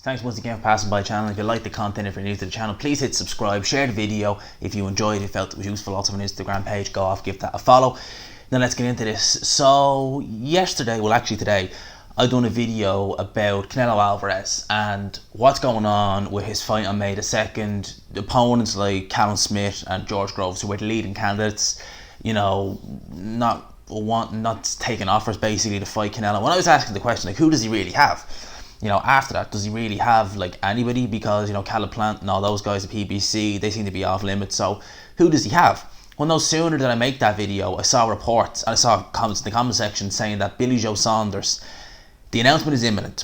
Thanks once again for passing by the channel. If you like the content, if you're new to the channel, please hit subscribe, share the video if you enjoyed it, felt it was useful. Also on Instagram page, go off, give that a follow. Now let's get into this. So today, I done a video about Canelo Alvarez and what's going on with his fight on May the 2nd. The opponents like Callum Smith and George Groves, who were the leading candidates, not taking offers basically to fight Canelo. When I was asking the question, like, who does he really have? After that, does he really have like anybody? Because Caleb Plant and all those guys at PBC, they seem to be off limits. So who does he have? Well, no sooner did I make that video, I saw reports and I saw comments in the comment section saying that Billy Joe Saunders, the announcement is imminent.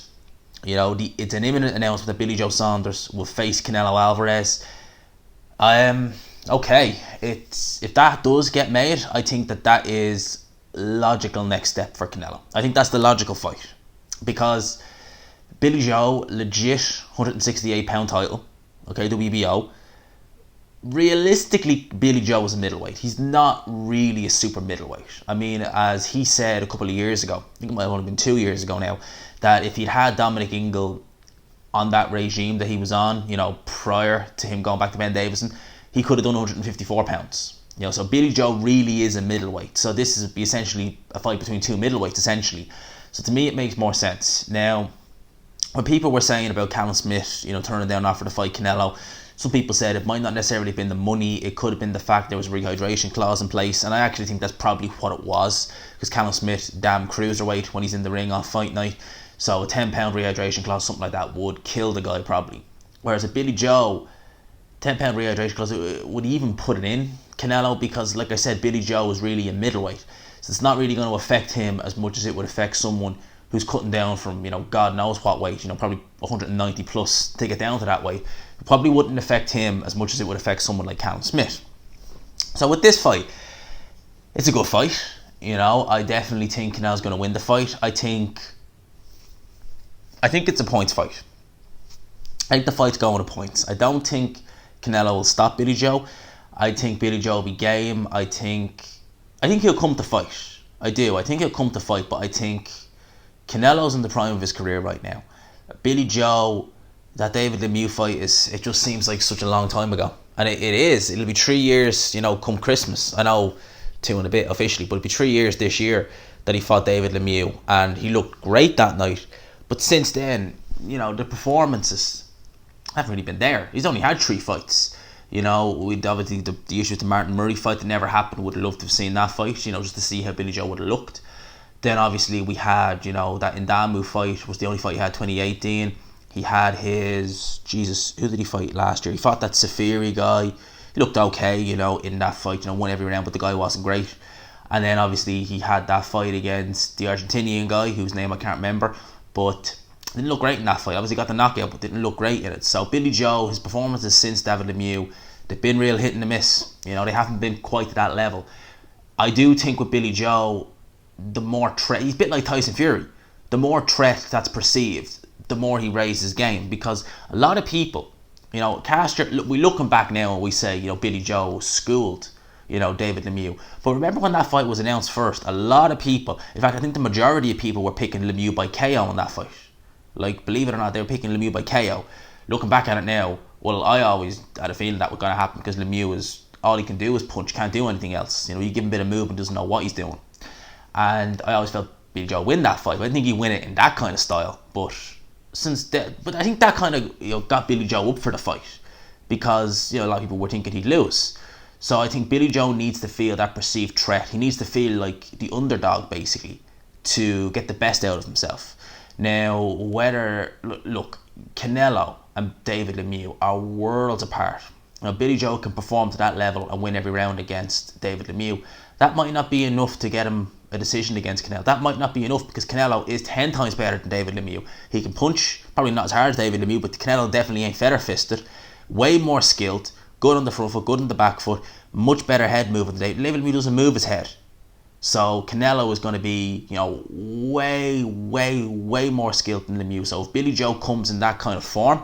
It's an imminent announcement that Billy Joe Saunders will face Canelo Alvarez. Okay, if that does get made, I think that is logical next step for Canelo. I think that's the logical fight, because Billy Joe, legit 168 pound title, okay, WBO. Realistically, Billy Joe is a middleweight. He's not really a super middleweight. I mean, as he said a couple of years ago, I think it might have only been 2 years ago now, that if he'd had Dominic Ingle on that regime that he was on, prior to him going back to Ben Davison, he could have done 154 pounds. So Billy Joe really is a middleweight. So this is essentially a fight between two middleweights, essentially. So to me, it makes more sense. Now, when people were saying about Callum Smith, turning down an offer to fight Canelo, some people said it might not necessarily have been the money, it could have been the fact there was a rehydration clause in place, and I actually think that's probably what it was, because Callum Smith, damn cruiserweight when he's in the ring on fight night, so a £10 rehydration clause, something like that, would kill the guy probably. Whereas a Billy Joe, £10 rehydration clause, would even put it in Canelo, because like I said, Billy Joe is really a middleweight, so it's not really going to affect him as much as it would affect someone who's cutting down from, God knows what weight, probably 190 plus to get down to that weight. It probably wouldn't affect him as much as it would affect someone like Callum Smith. So with this fight, it's a good fight. I definitely think Canelo's going to win the fight. I think it's a points fight. I think the fight's going to points. I don't think Canelo will stop Billy Joe. I think Billy Joe will be game. I think he'll come to fight. I do. I think he'll come to fight, but I think Canelo's in the prime of his career right now. Billy Joe, that David Lemieux fight, it just seems like such a long time ago. And it is. It'll be 3 years, come Christmas. I know 2 and a bit officially, but it'll be 3 years this year that he fought David Lemieux. And he looked great that night. But since then, the performances haven't really been there. He's only had 3 fights. We'd obviously, the issue with the Martin Murray fight that never happened. Would have loved to have seen that fight, just to see how Billy Joe would have looked. Then obviously we had, that Ndamu fight was the only fight he had 2018. He had who did he fight last year? He fought that Safiri guy. He looked okay, in that fight, won every round, but the guy wasn't great. And then obviously he had that fight against the Argentinian guy, whose name I can't remember, but didn't look great in that fight. Obviously got the knockout, but didn't look great in it. So Billy Joe, his performances since David Lemieux, they've been real hit and a miss. They haven't been quite to that level. I do think with Billy Joe, the more threat, he's a bit like Tyson Fury. The more threat that's perceived, the more he raises his game. Because a lot of people, we looking back now and we say, Billy Joe schooled, David Lemieux. But remember when that fight was announced first, a lot of people, in fact, I think the majority of people were picking Lemieux by KO in that fight. Like, believe it or not, they were picking Lemieux by KO. Looking back at it now, well, I always had a feeling that was going to happen, because Lemieux all he can do is punch, can't do anything else. You give him a bit of movement, doesn't know what he's doing. And I always felt Billy Joe win that fight. I didn't think he'd win it in that kind of style. But I think that kind of got Billy Joe up for the fight, because a lot of people were thinking he'd lose. So I think Billy Joe needs to feel that perceived threat. He needs to feel like the underdog basically to get the best out of himself. Now, look, Canelo and David Lemieux are worlds apart. Billy Joe can perform to that level and win every round against David Lemieux. That might not be enough to get him a decision against Canelo. That might not be enough, because Canelo is 10 times better than David Lemieux. He can punch, probably not as hard as David Lemieux, but Canelo definitely ain't feather fisted. Way more skilled, good on the front foot, good on the back foot, much better head movement than David Lemieux. Doesn't move his head. So Canelo is going to be, way more skilled than Lemieux. So if Billy Joe comes in that kind of form,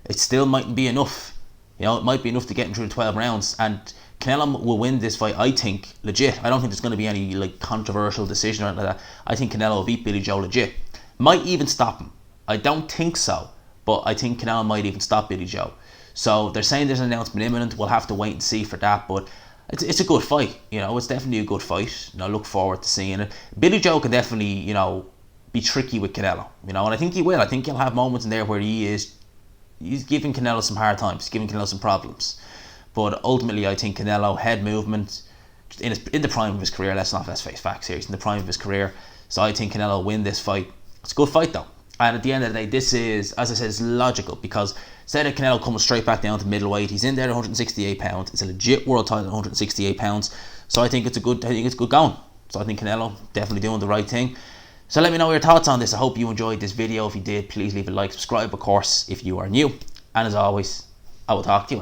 it still mightn't be enough. It might be enough to get him through the 12 rounds. And Canelo will win this fight, I think, legit. I don't think there's going to be any controversial decision or anything like that. I think Canelo will beat Billy Joe legit. Might even stop him. I don't think so, but I think Canelo might even stop Billy Joe. So they're saying there's an announcement imminent. We'll have to wait and see for that, but it's a good fight. It's definitely a good fight. I look forward to seeing it. Billy Joe can definitely, be tricky with Canelo. And I think he will. I think he'll have moments in there where he's giving Canelo some hard times, he's giving Canelo some problems. But ultimately, I think Canelo, head movement, in the prime of his career, let's face facts here, he's in the prime of his career. So I think Canelo will win this fight. It's a good fight though. And at the end of the day, this is, as I said, it's logical, because instead of Canelo coming straight back down to middleweight, he's in there at 168 pounds. It's a legit world title at 168 pounds. So I think it's good going. So I think Canelo definitely doing the right thing. So let me know your thoughts on this. I hope you enjoyed this video. If you did, please leave a like, subscribe, of course, if you are new. And as always, I will talk to you.